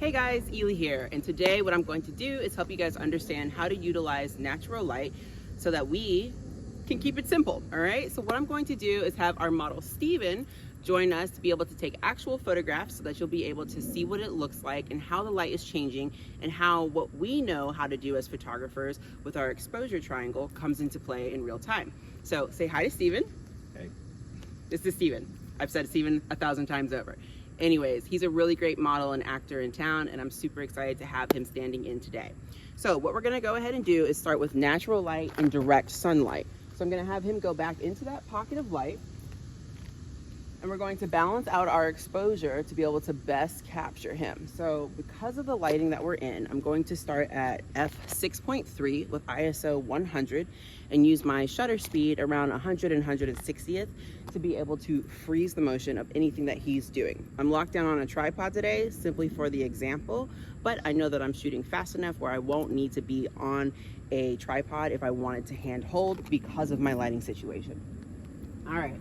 Hey guys, ELEY here, and today what I'm going to do is help you guys understand how to utilize natural light so that we can keep it simple, all right? So what I'm going to do is have our model Steven join us to be able to take actual photographs so that you'll be able to see what it looks like and how the light is changing and how what we know how to do as photographers with our exposure triangle comes into play in real time. So say hi to Steven. Hey. This is Steven. I've said Steven 1,000 times over. Anyways, he's a really great model and actor in town, and I'm super excited to have him standing in today. So what we're gonna go ahead and do is start with natural light and direct sunlight. So I'm gonna have him go back into that pocket of light, and we're going to balance out our exposure to be able to best capture him. So because of the lighting that we're in, I'm going to start at f6.3 with ISO 100 and use my shutter speed around 100 and 160th to be able to freeze the motion of anything that he's doing. I'm locked down on a tripod today simply for the example, but I know that I'm shooting fast enough where I won't need to be on a tripod if I wanted to hand hold because of my lighting situation. All right.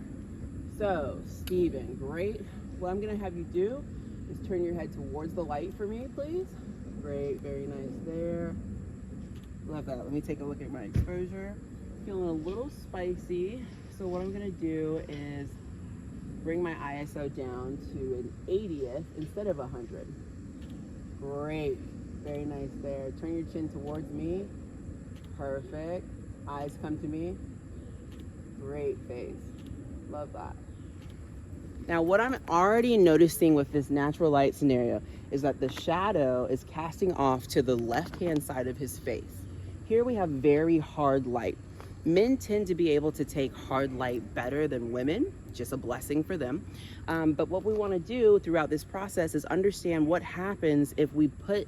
So, Steven, great. What I'm gonna have you do is turn your head towards the light for me, please. Great, very nice there. Love that. Let me take a look at my exposure. Feeling a little spicy. So what I'm gonna do is bring my ISO down to an 80th instead of 100. Great, very nice there. Turn your chin towards me. Perfect. Eyes come to me. Great face. Love that. Now what I'm already noticing with this natural light scenario is that the shadow is casting off to the left-hand side of his face. Here we have very hard light. Men tend to be able to take hard light better than women, just a blessing for them. But what we want to do throughout this process is understand what happens if we put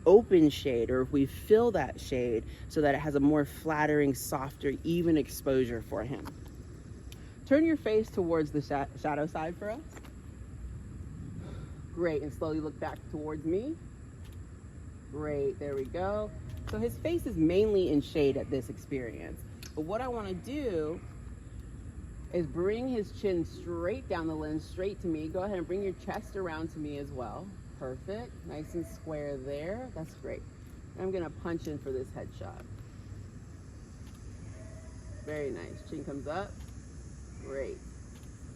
open shade or if we fill that shade so that it has a more flattering, softer, even exposure for him. Turn your face towards the shadow side for us. Great, and slowly look back towards me. Great, there we go. So his face is mainly in shade at this experience. But what I want to do is bring his chin straight down the lens, straight to me. Go ahead and bring your chest around to me as well. Perfect, nice and square there. That's great. And I'm gonna punch in for this headshot. Very nice, chin comes up. Great,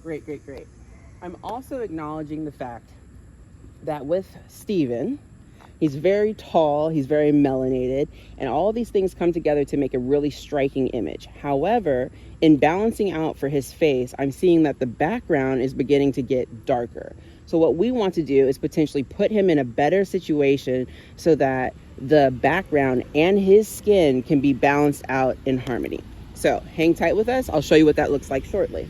great, great, great. I'm also acknowledging the fact that with Steven, he's very tall, he's very melanated, and all these things come together to make a really striking image. However, in balancing out for his face, I'm seeing that the background is beginning to get darker. So what we want to do is potentially put him in a better situation so that the background and his skin can be balanced out in harmony. So hang tight with us. I'll show you what that looks like shortly.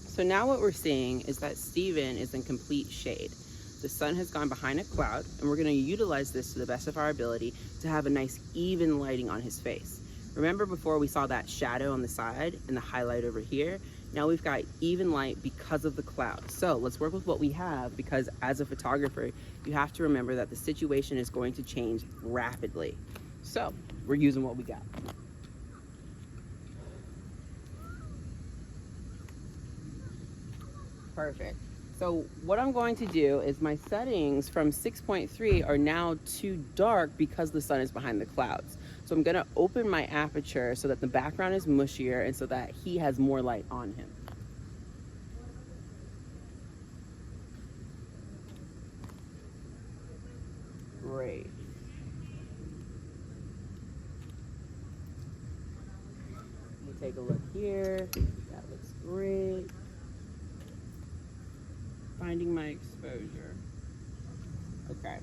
So now what we're seeing is that Steven is in complete shade. The sun has gone behind a cloud, and we're going to utilize this to the best of our ability to have a nice even lighting on his face. Remember before we saw that shadow on the side and the highlight over here? Now we've got even light because of the cloud. So let's work with what we have, because as a photographer, you have to remember that the situation is going to change rapidly. So we're using what we got. Perfect. So what I'm going to do is my settings from 6.3 are now too dark because the sun is behind the clouds. So I'm gonna open my aperture so that the background is mushier and so that he has more light on him. Great. Let me take a look here. That looks great. Finding my exposure. Okay.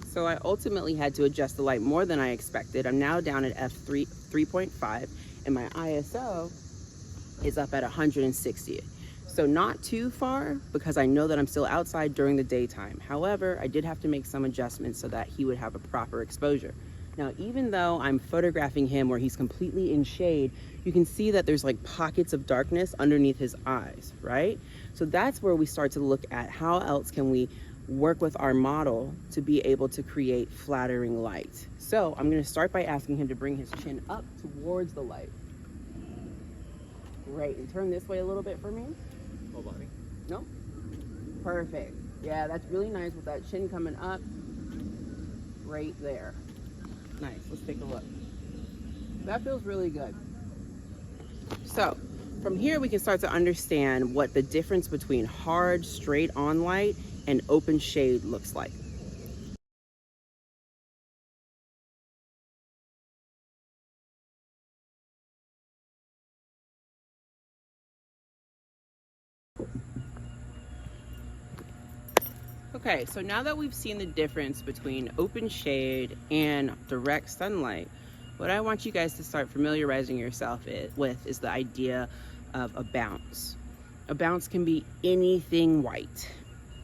So I ultimately had to adjust the light more than I expected. I'm now down at f3.5 and my ISO is up at 160. So not too far because I know that I'm still outside during the daytime. However, I did have to make some adjustments so that he would have a proper exposure. Now, even though I'm photographing him where he's completely in shade, you can see that there's like pockets of darkness underneath his eyes, right? So that's where we start to look at how else can we work with our model to be able to create flattering light. So I'm gonna start by asking him to bring his chin up towards the light. Great, and turn this way a little bit for me. Whole body. No? Perfect. Yeah, that's really nice with that chin coming up right there. Nice, let's take a look. That feels really good. So from here we can start to understand what the difference between hard, straight on light and open shade looks like. Okay, so now that we've seen the difference between open shade and direct sunlight, what I want you guys to start familiarizing yourself with is the idea of a bounce. A bounce can be anything white.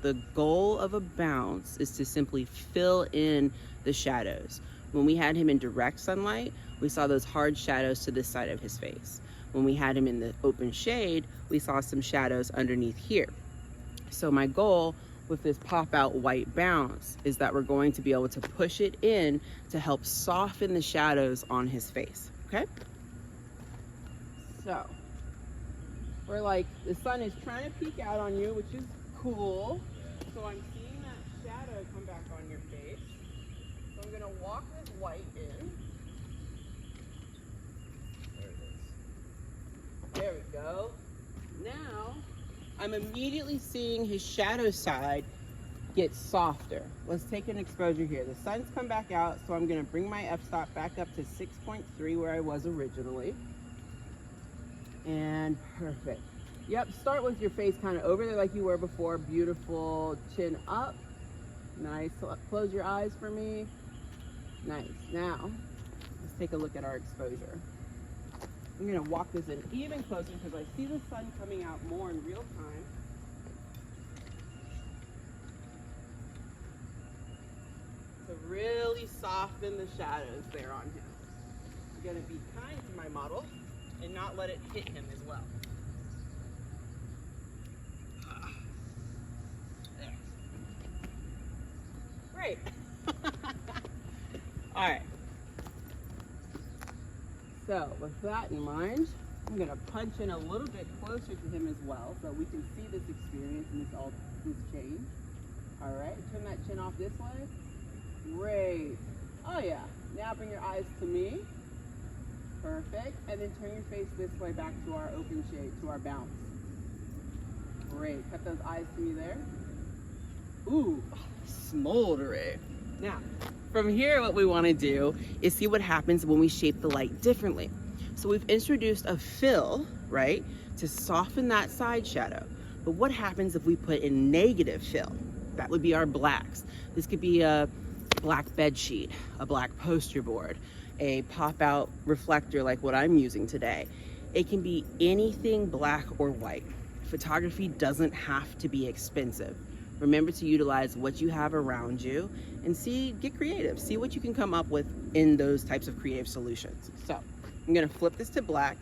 The goal of a bounce is to simply fill in the shadows. When we had him in direct sunlight, we saw those hard shadows to this side of his face. When we had him in the open shade, we saw some shadows underneath here. So my goal with this pop out white bounce is that we're going to be able to push it in to help soften the shadows on his face, okay? So we're like, the sun is trying to peek out on you, which is cool. So I'm seeing that shadow come back on your face. So I'm gonna walk this white in. There we go. Now, I'm immediately seeing his shadow side get softer. Let's take an exposure here. The sun's come back out, so I'm gonna bring my f-stop back up to 6.3 where I was originally. And perfect. Yep, start with your face kind of over there like you were before. Beautiful, chin up. Nice, close your eyes for me. Nice, now, let's take a look at our exposure. I'm gonna walk this in even closer because I see the sun coming out more in real time. To really soften the shadows there on him. I'm gonna be kind to my model and not let it hit him as well. There. Great. All right. So with that in mind, I'm gonna punch in a little bit closer to him as well so we can see this experience and this change. All right, turn that chin off this way. Great. Oh yeah, now bring your eyes to me. Perfect, and then turn your face this way back to our open shade, to our bounce. Great, cut those eyes to me there. Ooh, smoldering. Now, from here, what we want to do is see what happens when we shape the light differently. So we've introduced a fill, right, to soften that side shadow. But what happens if we put in negative fill? That would be our blacks. This could be a black bed sheet, a black poster board, a pop-out reflector like what I'm using today. It can be anything black or white. Photography doesn't have to be expensive. Remember to utilize what you have around you and get creative. See what you can come up with in those types of creative solutions. So I'm gonna flip this to black.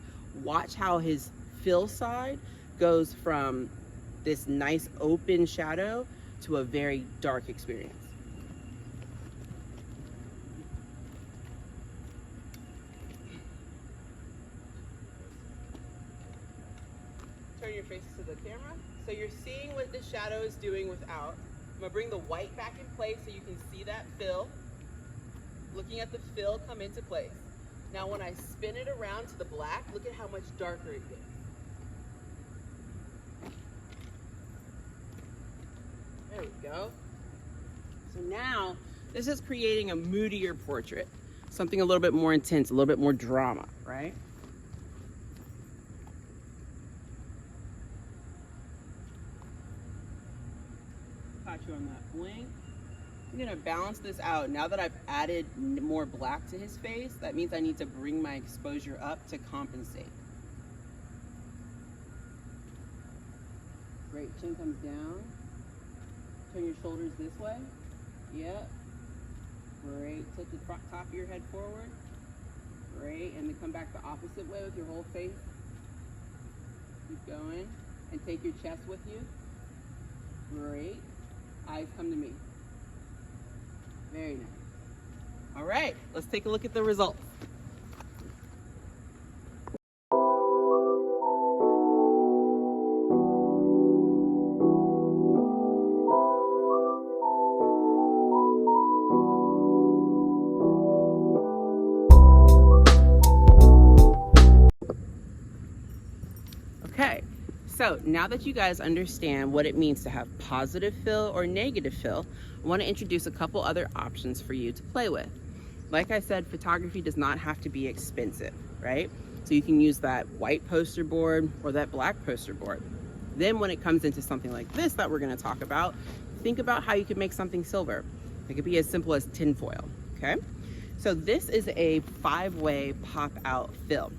Watch how his fill side goes from this nice open shadow to a very dark experience. Turn your faces to the camera. So you're seeing what the shadow is doing without. I'm gonna bring the white back in place so you can see that fill. Looking at the fill come into place. Now when I spin it around to the black, look at how much darker it gets. There we go. So now this is creating a moodier portrait. Something a little bit more intense, a little bit more drama, right? Caught you on that blink. I'm gonna balance this out. Now that I've added more black to his face, that means I need to bring my exposure up to compensate. Great, chin comes down. Turn your shoulders this way. Yep. Great. Tilt the top of your head forward. Great. And then come back the opposite way with your whole face. Keep going. And take your chest with you. Great. Eyes come to me. Very nice. All right, let's take a look at the results. Okay, so now that you guys understand what it means to have positive fill or negative fill, I want to introduce a couple other options for you to play with. Like I said, photography does not have to be expensive, right? So you can use that white poster board or that black poster board. Then when it comes into something like this that we're going to talk about, think about how you could make something silver. It could be as simple as tinfoil, okay? So this is a 5-way pop-out fill.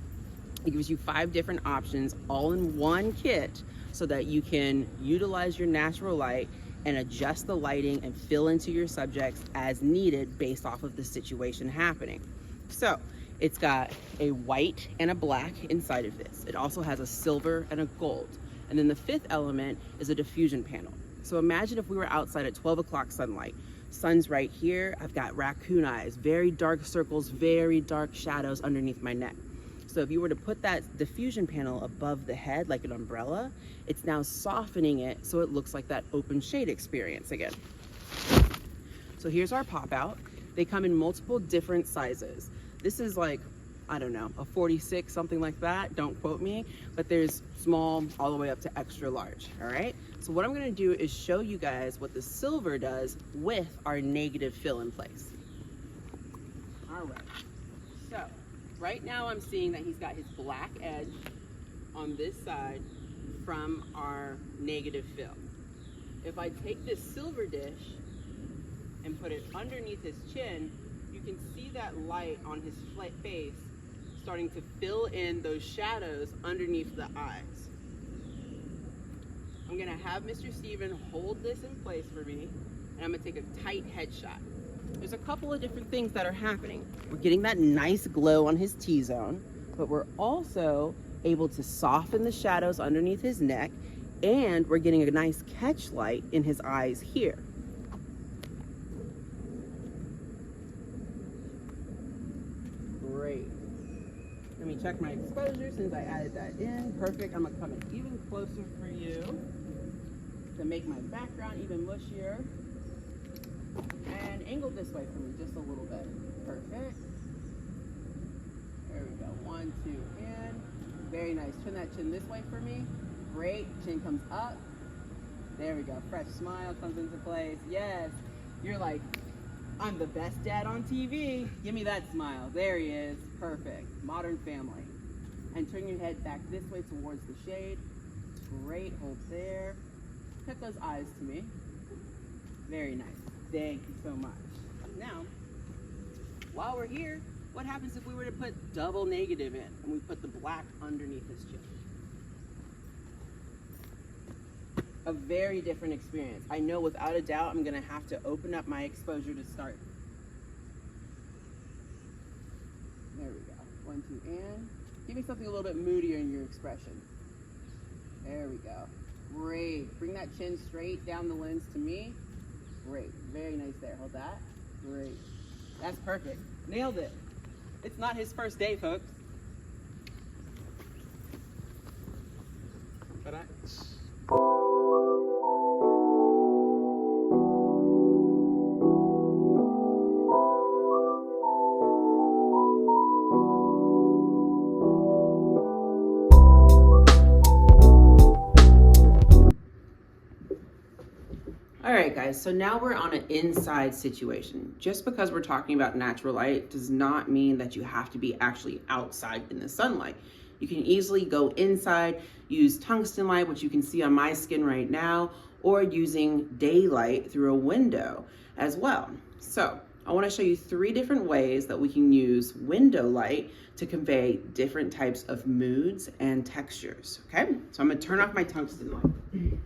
It gives you 5 different options all in one kit so that you can utilize your natural light and adjust the lighting and fill into your subjects as needed based off of the situation happening. So it's got a white and a black inside of this. It also has a silver and a gold. And then the 5th element is a diffusion panel. So imagine if we were outside at 12 o'clock sunlight. Sun's right here. I've got raccoon eyes, very dark circles, very dark shadows underneath my neck. So if you were to put that diffusion panel above the head like an umbrella, it's now softening it so it looks like that open shade experience again. So here's our pop out. They come in multiple different sizes. This is like, I don't know, a 46, something like that. Don't quote me, but there's small all the way up to extra large, all right? So what I'm gonna do is show you guys what the silver does with our negative fill in place. All right, so right now I'm seeing that he's got his black edge on this side from our negative fill. If I take this silver dish and put it underneath his chin, you can see that light on his face starting to fill in those shadows underneath the eyes. I'm gonna have Mr. Steven hold this in place for me, and I'm gonna take a tight headshot. There's a couple of different things that are happening. We're getting that nice glow on his T-zone, but we're also able to soften the shadows underneath his neck, and we're getting a nice catch light in his eyes here. Great. Let me check my exposure since I added that in. Perfect. I'm gonna come in even closer for you to make my background even mushier. And angle this way for me just a little bit. Perfect. There we go. 1, 2, in. Very nice. Turn that chin this way for me. Great. Chin comes up. There we go. Fresh smile comes into place. Yes. You're like, I'm the best dad on TV. Give me that smile. There he is. Perfect. Modern Family. And turn your head back this way towards the shade. Great. Hold there. Cut those eyes to me. Very nice. Thank you so much. Now, while we're here, what happens if we were to put double negative in and we put the black underneath his chin? A very different experience. I know without a doubt I'm gonna have to open up my exposure to start. There we go. 1, 2, and. Give me something a little bit moodier in your expression. There we go. Great. Bring that chin straight down the lens to me. Great. Very nice there. Hold that. Great. That's perfect. Nailed it. It's not his first day, folks. Ta-da. All right, guys, so now we're on an inside situation. Just because we're talking about natural light does not mean that you have to be actually outside in the sunlight. You can easily go inside, use tungsten light, which you can see on my skin right now, or using daylight through a window as well. So I want to show you 3 different ways that we can use window light to convey different types of moods and textures, okay? So I'm gonna turn off my tungsten light.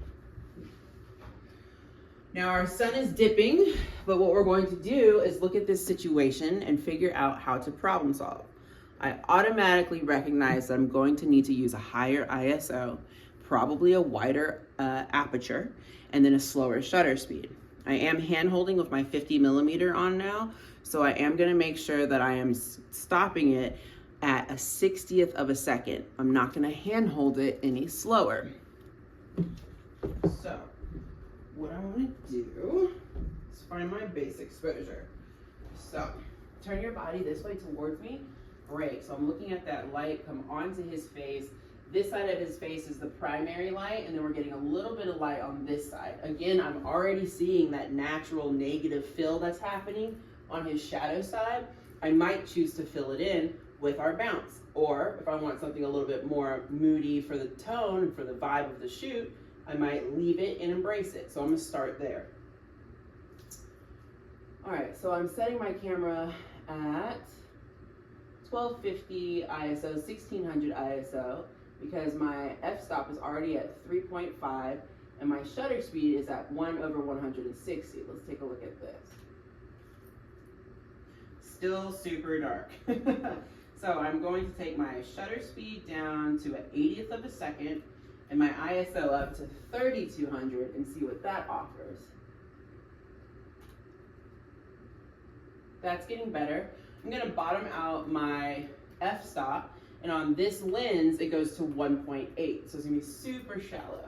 Now our sun is dipping, but what we're going to do is look at this situation and figure out how to problem solve. I automatically recognize that I'm going to need to use a higher ISO, probably a wider aperture, and then a slower shutter speed. I am hand holding with my 50mm on now, so I am gonna make sure that I am stopping it at a 1/60th of a second. I'm not gonna hand hold it any slower. So, what I wanna do is find my base exposure. So, turn your body this way towards me. Great, so I'm looking at that light come onto his face. This side of his face is the primary light, and then we're getting a little bit of light on this side. Again, I'm already seeing that natural negative fill that's happening on his shadow side. I might choose to fill it in with our bounce. Or if I want something a little bit more moody for the tone and for the vibe of the shoot, I might leave it and embrace it. So I'm gonna start there. All right, so I'm setting my camera at 1250 ISO, 1600 ISO, because my f-stop is already at 3.5 and my shutter speed is at 1/160. Let's take a look at this. Still super dark. So I'm going to take my shutter speed down to an 1/80th of a second and my ISO up to 3200 and see what that offers. That's getting better. I'm gonna bottom out my f-stop, and on this lens, it goes to 1.8, so it's gonna be super shallow.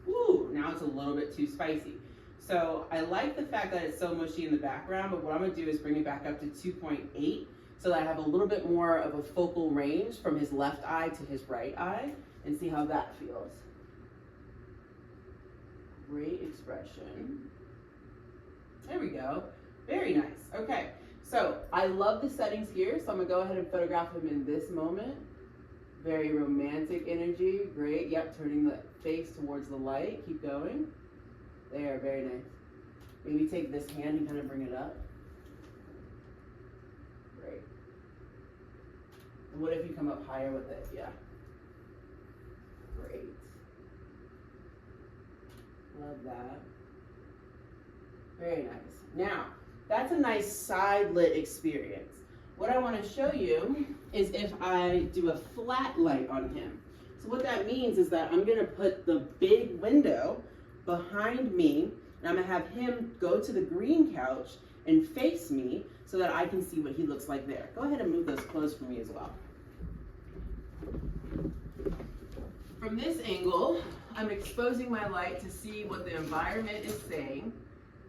Ooh, now it's a little bit too spicy. So I like the fact that it's so mushy in the background, but what I'm gonna do is bring it back up to 2.8, so that I have a little bit more of a focal range from his left eye to his right eye, and see how that feels. Great expression. There we go. Very nice. Okay, so I love the settings here, so I'm gonna go ahead and photograph him in this moment. Very romantic energy. Great. Yep, turning the face towards the light. Keep going. There, very nice. Maybe take this hand and kind of bring it up. Great. And what if you come up higher with it? Yeah. Great. Love that. Very nice. Now, that's a nice side lit experience. What I want to show you is if I do a flat light on him. So what that means is that I'm going to put the big window behind me, and I'm going to have him go to the green couch and face me so that I can see what he looks like there. Go ahead and move those close for me as well. From this angle, I'm exposing my light to see what the environment is saying,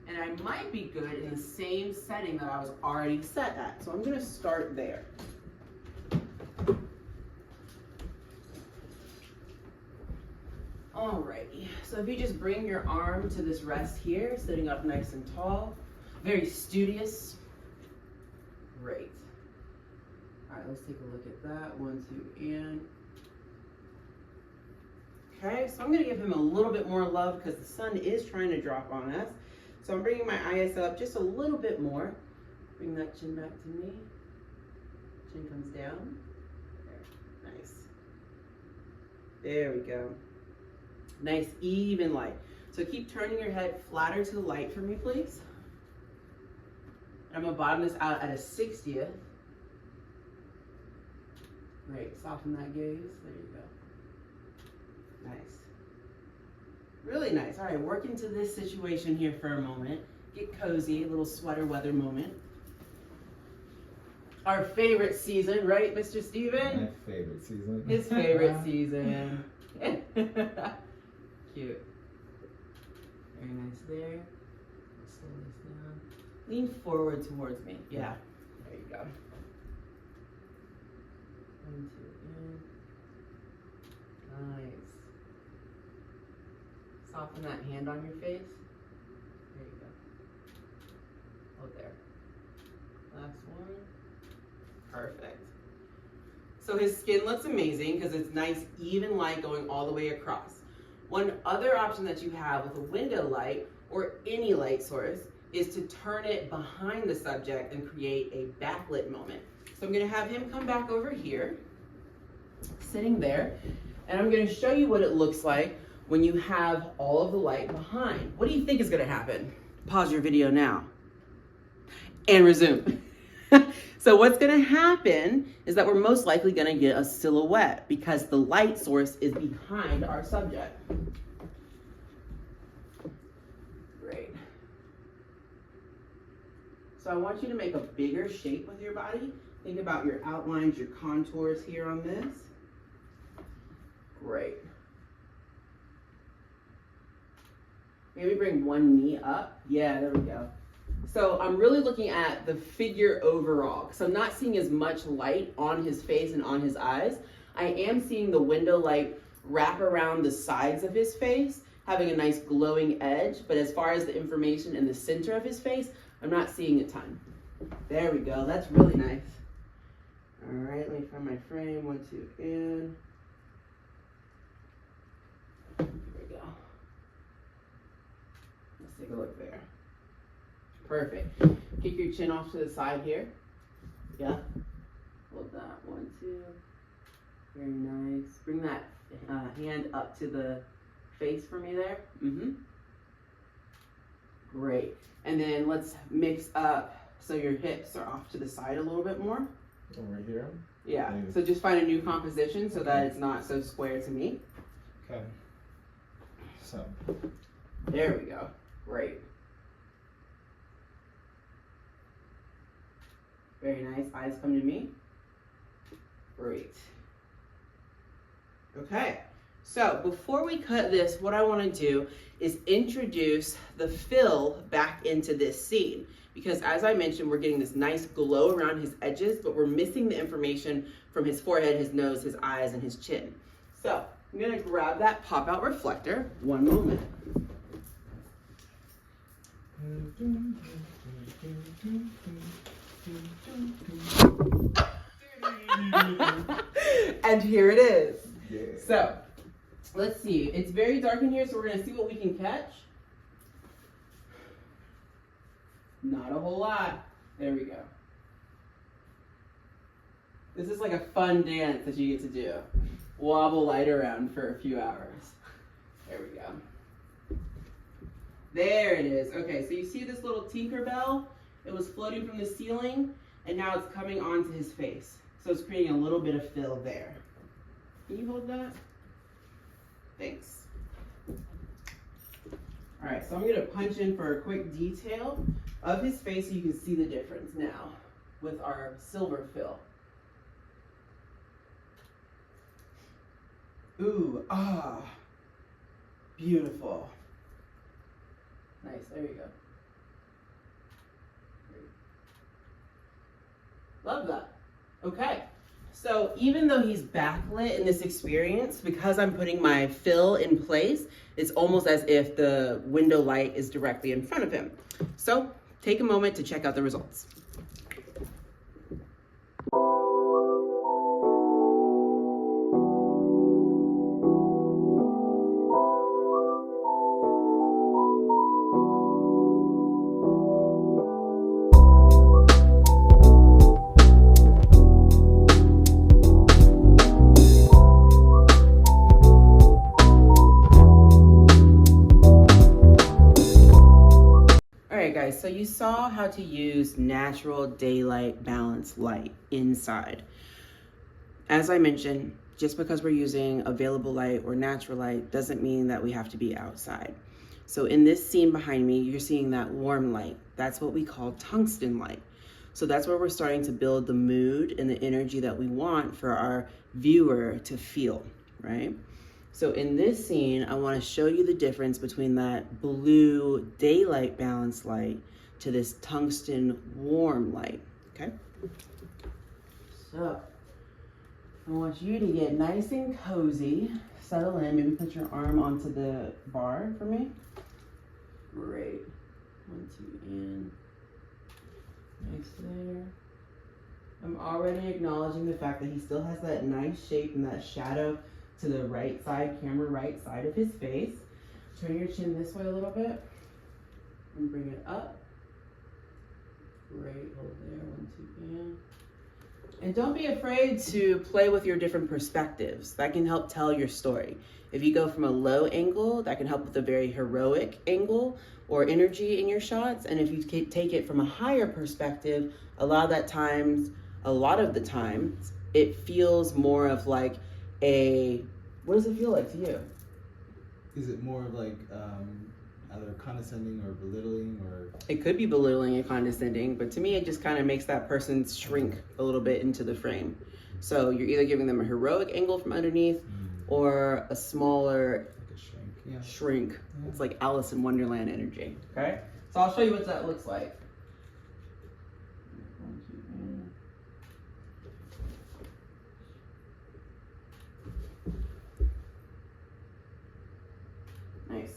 and I might be good in the same setting that I was already set at. So I'm gonna start there. Alrighty, so if you just bring your arm to this rest here, sitting up nice and tall, very studious. Great. All right, let's take a look at that. 1, 2, and. Okay, so I'm gonna give him a little bit more love because the sun is trying to drop on us. So I'm bringing my ISO up just a little bit more. Bring that chin back to me. Chin comes down. There, nice. There we go. Nice even light. So keep turning your head flatter to the light for me, please. And I'm gonna bottom this out at a 1/60th. Great, soften that gaze, there you go. Nice. Really nice. All right, work into this situation here for a moment. Get cozy, a little sweater weather moment. Our favorite season, right, Mr. Steven? My favorite season. His favorite season. Cute. Very nice there. Slow this down. Lean forward towards me. Yeah. There you go. 1, 2, in. Nice. Soften that hand on your face. There you go. Oh, there. Last one. Perfect. So his skin looks amazing because it's nice, even light going all the way across. One other option that you have with a window light or any light source is to turn it behind the subject and create a backlit moment. So I'm gonna have him come back over here, sitting there, And I'm gonna show you what it looks like when you have all of the light behind. What do you think is gonna happen? Pause your video now and resume. So what's gonna happen is that we're most likely gonna get a silhouette because the light source is behind our subject. Great. So I want you to make a bigger shape with your body. Think about your outlines, your contours here on this. Great. Maybe bring one knee up. Yeah, there we go. So I'm really looking at the figure overall because I'm not seeing as much light on his face and on his eyes. I am seeing the window light wrap around the sides of his face, having a nice glowing edge, but as far as the information in the center of his face, I'm not seeing a ton. There we go, that's really nice. All right, let me find my frame, 1, 2, and there we go. Let's take a look there. Perfect. Kick your chin off to the side here. Yeah. Hold that. 1, 2. Very nice. Bring that hand up to the face for me there. Great. And then let's mix up so your hips are off to the side a little bit more. Over here? Yeah. So just find a new composition so that it's not so square to me. Okay. So. There we go. Great. Very nice. Eyes come to me. Great. Okay. So before we cut this, what I want to do is introduce the fill back into this scene. Because as I mentioned, we're getting this nice glow around his edges, but we're missing the information from his forehead, his nose, his eyes, and his chin. So I'm going to grab that pop-out reflector. One moment. And here it is. Yeah. So let's see. It's very dark in here, so we're going to see what we can catch. Not a whole lot. There we go. This is like a fun dance that you get to do. Wobble light around for a few hours. There we go. There it is. Okay, so you see this little Tinkerbell? It was floating from the ceiling, and now it's coming onto his face. So it's creating a little bit of fill there. Can you hold that? Thanks. All right, so I'm gonna punch in for a quick detail of his face so you can see the difference now with our silver fill. Ooh, ah, beautiful. Nice, there you go. Great. Love that. Okay, so even though he's backlit in this experience, because I'm putting my fill in place, it's almost as if the window light is directly in front of him. So take a moment to check out the results. So you saw how to use natural daylight balanced light inside. As I mentioned, just because we're using available light or natural light doesn't mean that we have to be outside. So in this scene behind me, you're seeing that warm light. That's what we call tungsten light. So that's where we're starting to build the mood and the energy that we want for our viewer to feel, right? So in this scene, I want to show you the difference between that blue daylight balanced light to this tungsten warm light, okay? So I want you to get nice and cozy, settle in, maybe put your arm onto the bar for me. Great. 1, 2, and nice there. I'm already acknowledging the fact that he still has that nice shape and that shadow to the right side, camera right side of his face. Turn your chin this way a little bit and bring it up. Great, hold there, 1, 2, and And don't be afraid to play with your different perspectives. That can help tell your story. If you go from a low angle, that can help with a very heroic angle or energy in your shots. And if you take it from a higher perspective, a lot of the times, it feels more of like what does it feel like to you? Is it more of like either condescending or belittling, or? It could be belittling and condescending, but to me, it just kind of makes that person shrink a little bit into the frame. So you're either giving them a heroic angle from underneath or a smaller Like a shrink. shrink. Yeah. It's like Alice in Wonderland energy. Okay? So I'll show you what that looks like. Nice.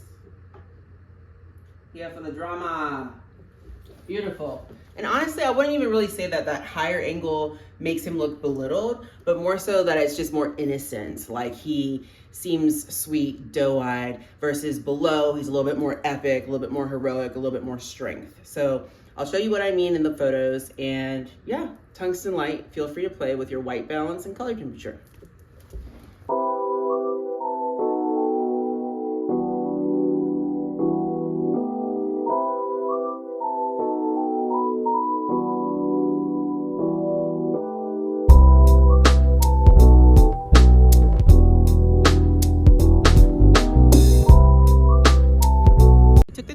Yeah, for the drama. Beautiful. And honestly, I wouldn't even really say that higher angle makes him look belittled, but more so that it's just more innocent. Like he seems sweet, doe-eyed, versus below, he's a little bit more epic, a little bit more heroic, a little bit more strength. So I'll show you what I mean in the photos. And yeah, tungsten light, feel free to play with your white balance and color temperature.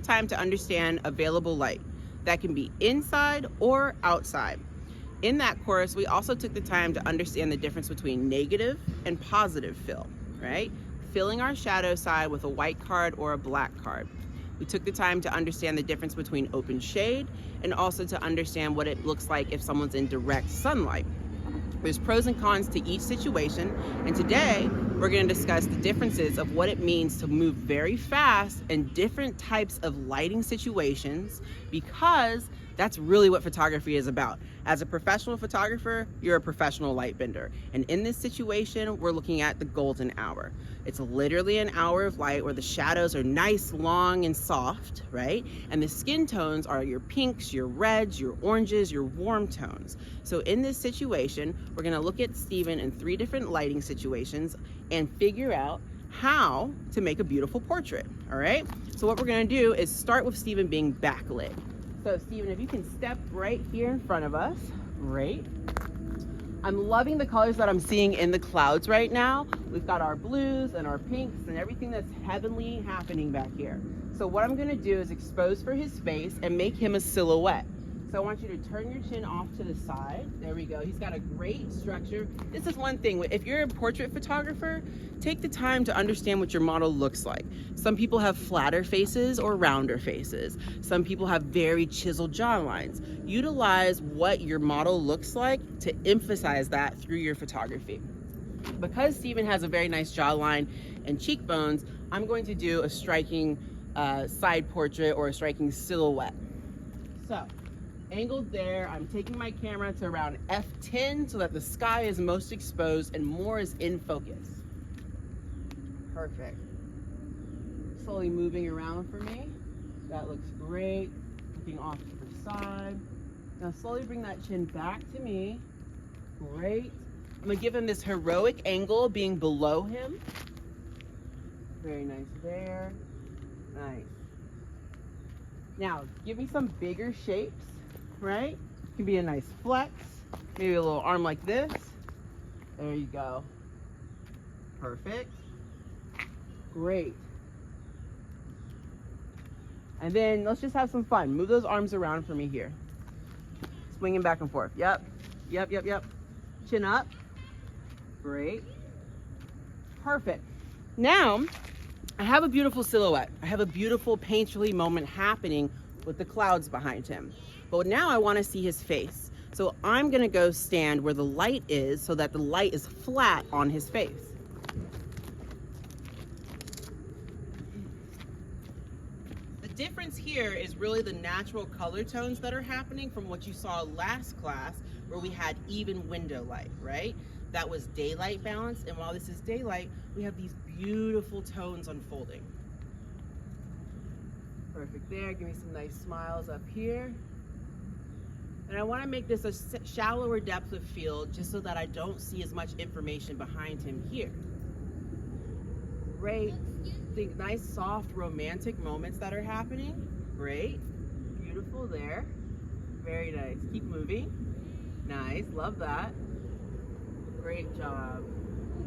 Time to understand available light that can be inside or outside. In that course, we also took the time to understand the difference between negative and positive fill, right? Filling our shadow side with a white card or a black card. We took the time to understand the difference between open shade and also to understand what it looks like if someone's in direct sunlight. There's pros and cons to each situation, and today we're going to discuss the differences of what it means to move very fast in different types of lighting situations, because that's really what photography is about. As a professional photographer, you're a professional light bender, and in this situation, we're looking at the golden hour. It's literally an hour of light where the shadows are nice, long, and soft, right? And the skin tones are your pinks, your reds, your oranges, your warm tones. So in this situation, we're gonna look at Steven in 3 different lighting situations and figure out how to make a beautiful portrait, all right? So what we're gonna do is start with Steven being backlit. So Steven, if you can step right here in front of us, great. I'm loving the colors that I'm seeing in the clouds right now. We've got our blues and our pinks and everything that's heavenly happening back here. So what I'm gonna do is expose for his face and make him a silhouette. So I want you to turn your chin off to the side. There we go. He's got a great structure. This is one thing. If you're a portrait photographer, take the time to understand what your model looks like. Some people have flatter faces or rounder faces. Some people have very chiseled jawlines. Utilize what your model looks like to emphasize that through your photography. Because Steven has a very nice jawline and cheekbones, I'm going to do a striking side portrait or a striking silhouette. So, angled there, I'm taking my camera to around f10 so that the sky is most exposed and more is in focus. Perfect. Slowly moving around for me. That looks great. Looking off to the side. Now slowly bring that chin back to me. Great. I'm gonna give him this heroic angle being below him. Very nice there. Nice. Now, give me some bigger shapes, right? Can be a nice flex, maybe a little arm like this. There you go. Perfect. Great. And then let's just have some fun. Move those arms around for me here. Swinging back and forth. Yep. Yep, yep, yep. Chin up. Great. Perfect. Now, I have a beautiful silhouette. I have a beautiful painterly moment happening with the clouds behind him. But now I want to see his face. So I'm going to go stand where the light is so that the light is flat on his face. The difference here is really the natural color tones that are happening from what you saw last class, where we had even window light, right? That was daylight balance, and while this is daylight, we have these beautiful tones unfolding. Perfect there. Give me some nice smiles up here. And I want to make this a shallower depth of field just so that I don't see as much information behind him here. Great. Think nice, soft, romantic moments that are happening. Great. Beautiful there. Very nice. Keep moving. Nice. Love that. Great job.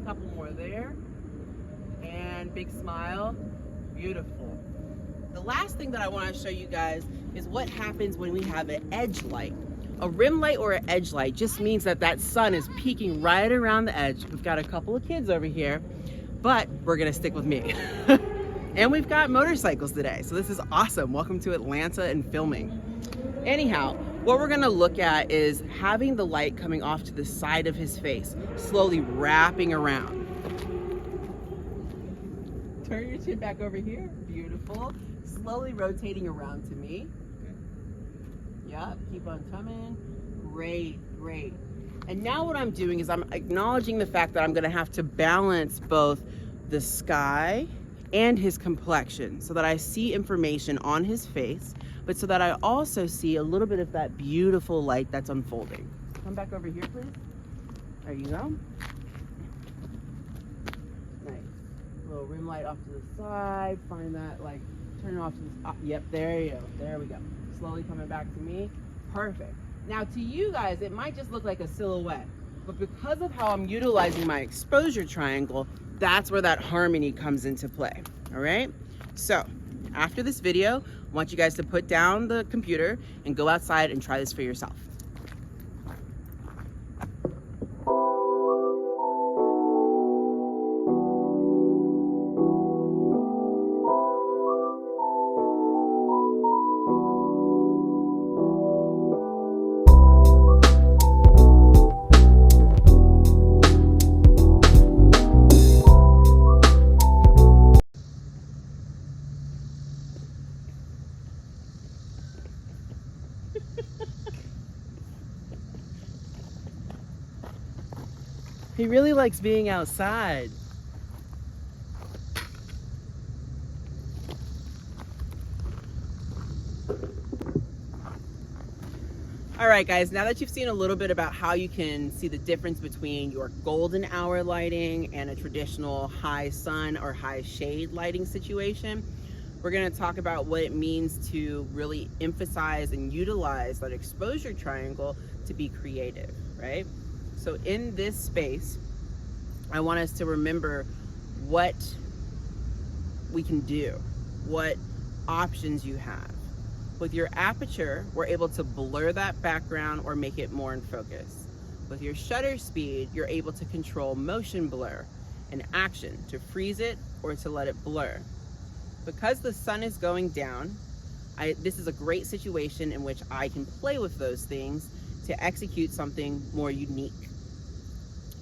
A couple more there. And big smile. Beautiful. The last thing that I want to show you guys is what happens when we have an edge light. A rim light or an edge light just means that that sun is peeking right around the edge. We've got a couple of kids over here, but we're gonna stick with me. And we've got motorcycles today, so this is awesome. Welcome to Atlanta and filming. Anyhow, what we're gonna look at is having the light coming off to the side of his face, slowly wrapping around. Turn your chin back over here, beautiful. Slowly rotating around to me. Yep, keep on coming. Great, great. And now what I'm doing is I'm acknowledging the fact that I'm gonna have to balance both the sky and his complexion so that I see information on his face, but so that I also see a little bit of that beautiful light that's unfolding. Come back over here, please. There you go. Nice. Little rim light off to the side. Find that, like, turn it off to the, yep, there you go. There we go. Slowly coming back to me. Perfect. Now to you guys, it might just look like a silhouette, but because of how I'm utilizing my exposure triangle, that's where that harmony comes into play. All right. So after this video, I want you guys to put down the computer and go outside and try this for yourself. He really likes being outside. All right, guys, now that you've seen a little bit about how you can see the difference between your golden hour lighting and a traditional high sun or high shade lighting situation, we're gonna talk about what it means to really emphasize and utilize that exposure triangle to be creative, right? So in this space, I want us to remember what we can do, what options you have. With your aperture, we're able to blur that background or make it more in focus. With your shutter speed, you're able to control motion blur and action to freeze it or to let it blur. Because the sun is going down, this is a great situation in which I can play with those things to execute something more unique.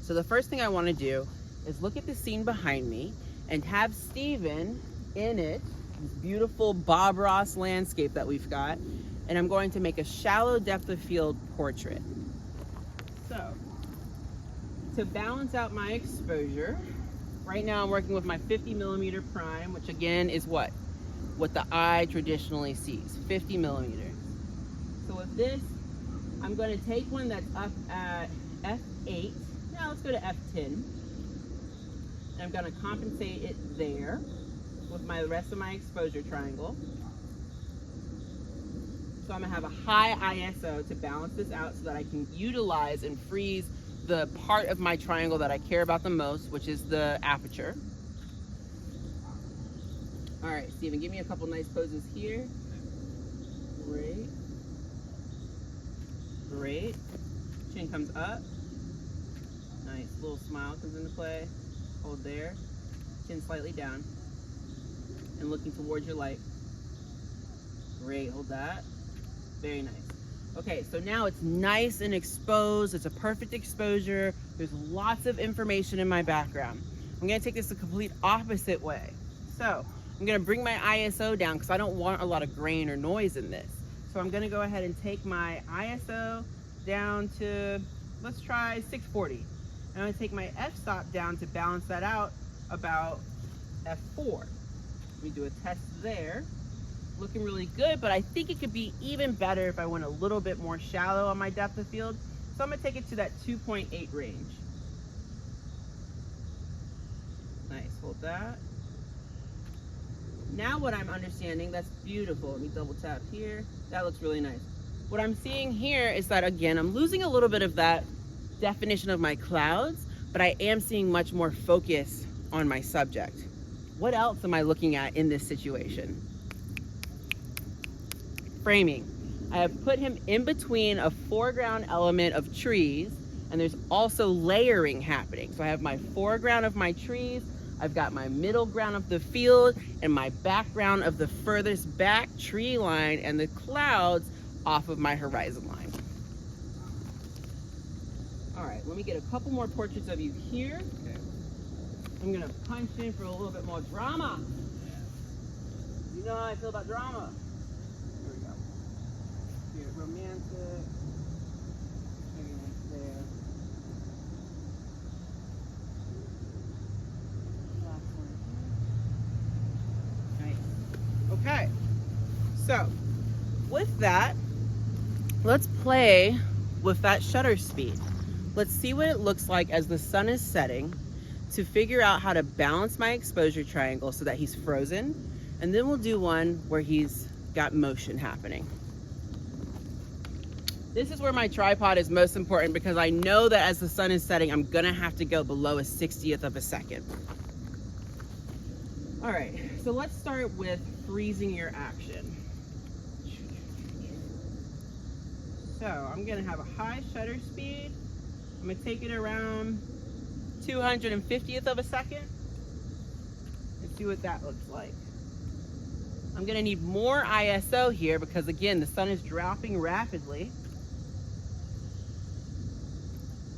So the first thing I want to do is look at the scene behind me and have Steven in it, this beautiful Bob Ross landscape that we've got, and I'm going to make a shallow depth of field portrait. So to balance out my exposure, right now I'm working with my 50mm prime, which again is what the eye traditionally sees, 50mm. So with this, I'm going to take one that's up at f8. Now let's go to f10. And I'm going to compensate it there with the rest of my exposure triangle. So I'm going to have a high ISO to balance this out so that I can utilize and freeze the part of my triangle that I care about the most, which is the aperture. All right, Steven, give me a couple nice poses here. Great. Great. Chin comes up. Nice. Little smile comes into play. Hold there. Chin slightly down. And looking towards your light. Great. Hold that. Very nice. Okay, so now it's nice and exposed. It's a perfect exposure. There's lots of information in my background. I'm going to take this the complete opposite way. So I'm going to bring my ISO down because I don't want a lot of grain or noise in this. So I'm going to go ahead and take my ISO down to, let's try 640. And I'm going to take my f-stop down to balance that out about f4. Let me do a test there. looking really good, but I think it could be even better if I went a little bit more shallow on my depth of field. So I'm gonna take it to that 2.8 range. Nice, hold that. Now what I'm understanding, that's beautiful. Let me double tap here. That looks really nice. What I'm seeing here is that, again, I'm losing a little bit of that definition of my clouds, but I am seeing much more focus on my subject. What else am I looking at in this situation? Framing. I have put him in between a foreground element of trees, and there's also layering happening. So I have my foreground of my trees, I've got my middle ground of the field, and my background of the furthest back tree line and the clouds off of my horizon line. All right, let me get a couple more portraits of you here. Okay. I'm gonna punch in for a little bit more drama. You know how I feel about drama. Here we go. Here, romantic. Maybe right there. Last one here. Nice. Okay. So, with that, let's play with that shutter speed. Let's see what it looks like as the sun is setting to figure out how to balance my exposure triangle so that he's frozen. And then we'll do one where he's got motion happening. This is where my tripod is most important because I know that as the sun is setting, I'm gonna have to go below a 60th of a second. All right, so let's start with freezing your action. So I'm gonna have a high shutter speed. I'm gonna take it around 250th of a second and see what that looks like. I'm gonna need more ISO here because again, the sun is dropping rapidly.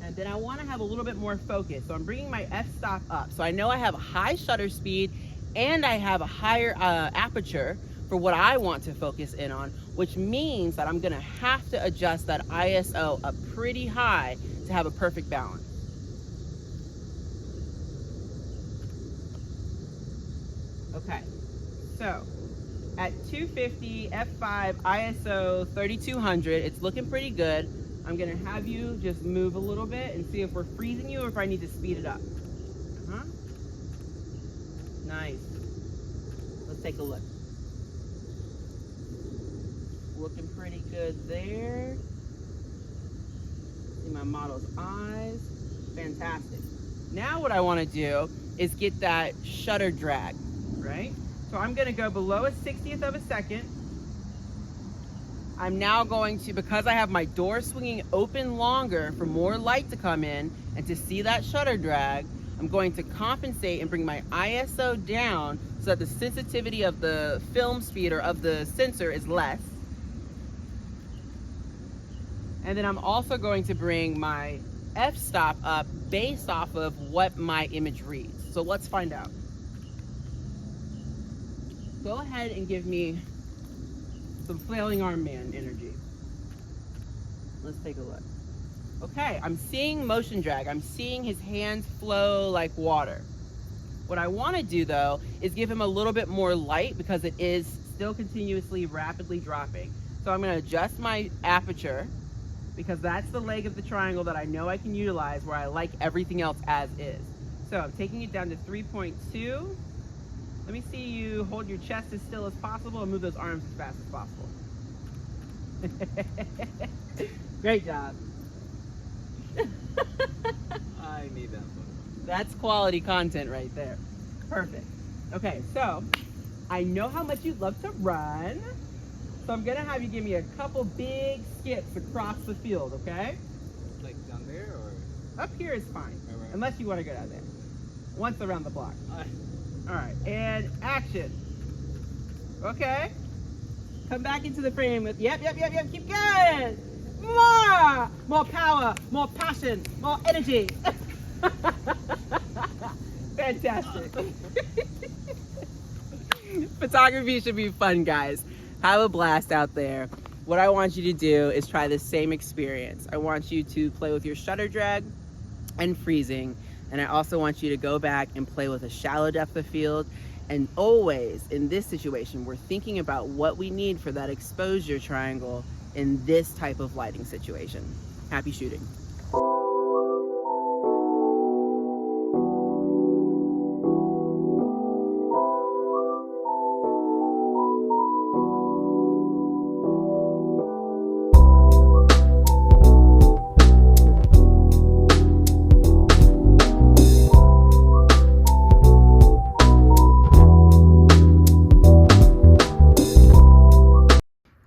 And then I wanna have a little bit more focus. So I'm bringing my f-stop up. So I know I have a high shutter speed and I have a higher aperture for what I want to focus in on, which means that I'm gonna have to adjust that ISO up pretty high to have a perfect balance. Okay, so at 250, f5, ISO 3200, it's looking pretty good. I'm gonna have you just move a little bit and see if we're freezing you or if I need to speed it up. Nice. Let's take a look. Looking pretty good there. See my model's eyes. Fantastic. Now what I want to do is get that shutter drag, right? So I'm going to go below a 60th of a second. I'm now going to, because I have my door swinging open longer for more light to come in and to see that shutter drag, I'm going to compensate and bring my ISO down so that the sensitivity of the film speed or of the sensor is less. And then I'm also going to bring my f-stop up based off of what my image reads. So let's find out. Go ahead and give me some flailing arm man energy. Let's take a look. Okay, I'm seeing motion drag. I'm seeing his hands flow like water. What I want to do though is give him a little bit more light because it is still continuously rapidly dropping. So I'm going to adjust my aperture because that's the leg of the triangle that I know I can utilize where I like everything else as is. So I'm taking it down to 3.2. Let me see you hold your chest as still as possible and move those arms as fast as possible. Great job. I need that one. That's quality content right there. Perfect. Okay, so I know how much you love to run. So I'm gonna have you give me a couple big skips across the field, okay? Like down there or? Up here is fine, Right. unless you wanna go down there. Once around the block. All right, and action. Okay. Come back into the frame with, yep, keep going. More power, more passion, more energy. Fantastic. Photography should be fun, guys. Have a blast out there. What I want you to do is try the same experience. I want you to play with your shutter drag and freezing. And I also want you to go back and play with a shallow depth of field And always in this situation, we're thinking about what we need for that exposure triangle in this type of lighting situation. Happy shooting.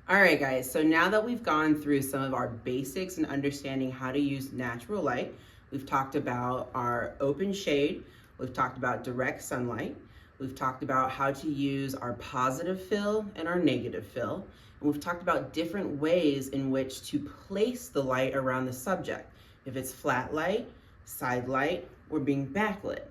Alright guys, so now that we've gone through some of our basics and understanding how to use natural light, we've talked about our open shade, we've talked about direct sunlight, we've talked about how to use our positive fill and our negative fill, and we've talked about different ways in which to place the light around the subject, if it's flat light, side light, or being backlit.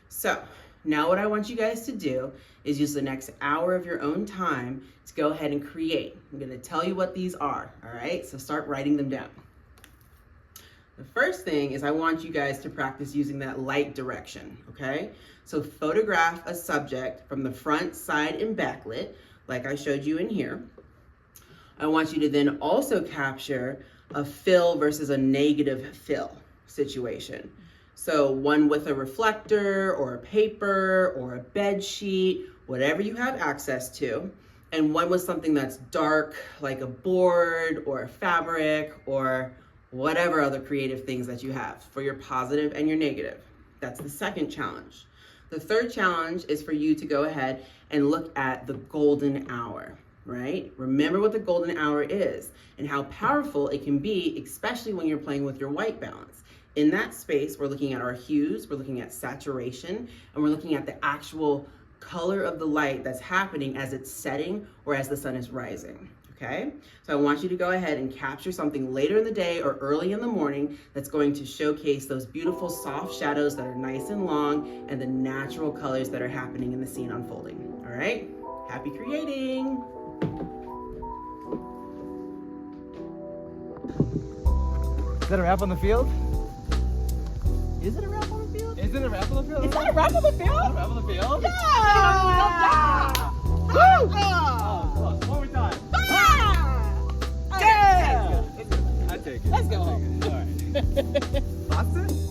So now what I want you guys to do is use the next hour of your own time to go ahead and create. I'm gonna tell you what these are, all right? So start writing them down. The first thing is I want you guys to practice using that light direction, okay? So photograph a subject from the front, side, and backlit, like I showed you in here. I want you to then also capture a fill versus a negative fill situation. So one with a reflector or a paper or a bed sheet, whatever you have access to, and one with something that's dark, like a board or a fabric or whatever other creative things that you have for your positive and your negative. That's the second challenge. The third challenge is for you to go ahead and look at the golden hour, right? Remember what the golden hour is and how powerful it can be, especially when you're playing with your white balance. In that space, we're looking at our hues, we're looking at saturation, and we're looking at the actual color of the light that's happening as it's setting or as the sun is rising, okay? So I want you to go ahead and capture something later in the day or early in the morning that's going to showcase those beautiful soft shadows that are nice and long and the natural colors that are happening in the scene unfolding, all right? Happy creating! Is that a wrap on the field? Is it a wrap on the field? Is it a wrap on the field? Is that a wrap on the field? A wrap on the field? Yeah! Woo! Oh, close. One more time. Yeah! I take it. Let's go. All right. Pasta?